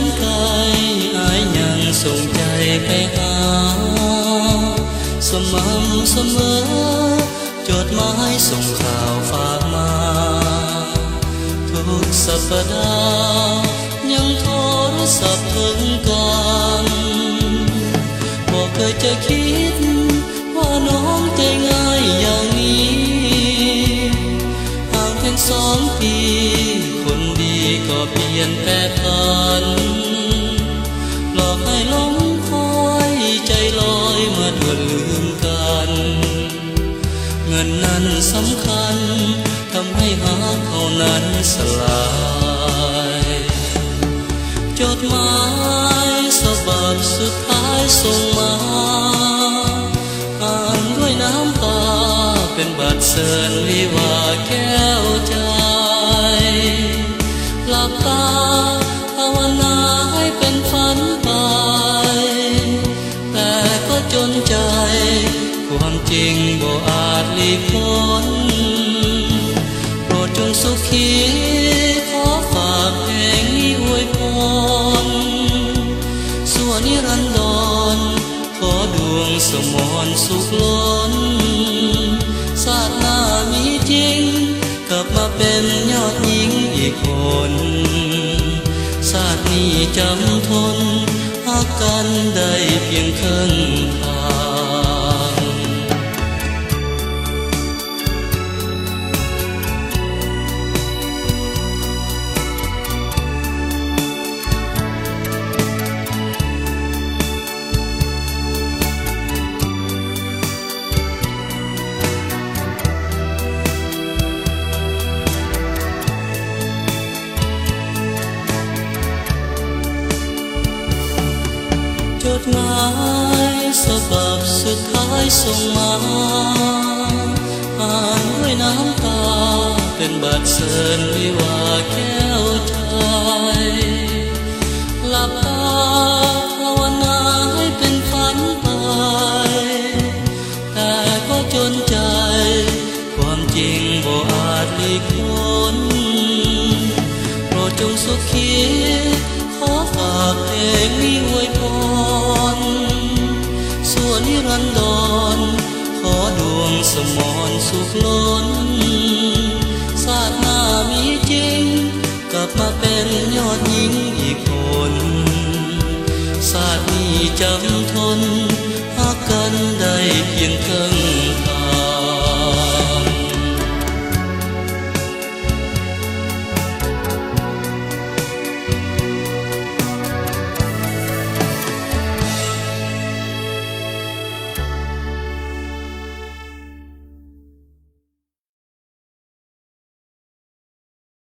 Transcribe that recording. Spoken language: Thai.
นไกลอายยังส่งใจไปหาสม่ำเสมอจดหมายส่งข่าวฝากมาทุกสัปดาห์ยังโทรศัพท์ถึงกันบอกเคยจะคิดว่าน้องใจง่ายอย่างนี้ห่างเพียง2 ปีคนดีก็เปลี่ยนแปรผันหลอกให้หลงคอยใจลอยเมื่อด่วนลืมกันเงินนั้นสำคัญทำให้หาเขานั้นสลายจดหมายฉบับสุดท้ายส่งมาอ่านด้วยน้ำตาเป็นบัตรเชิญวิวาแก้วใจหลับตาภาวนาให้เป็นฝันไปแต่ก็จนใจความจริงบ่อาจหลีกพ้นโปรดจงสุขีขอฝากเพลงนี้อวยพรส่วนนิรันดรขอดวงสมรสุขล้นชาติหน้ามีจริงกลับมาเป็นยอดหญิงอีกคนชาตินี้จำทนหักกันได้เพียงครึ่งทางจดหมายฉบับสุดท้ายส่งมาอ่านด้วยน้ำตาเป็นบัตรเชิญวิวาแก้วใจหลับตาภาวนาให้เป็นฝันไปแต่ก็จนใจความจริงบ่อาจหลีกพ้นโปรดจงสุขีขอฝากเพลงนี้อวยพรส่วนนิรันดรขอดวงสมรสุขล้นชาติหน้ามีจริงกลับมาเป็นยอดหญิงอีกคนชาตินี้จำทนหักกันได้เพียงครึ่ง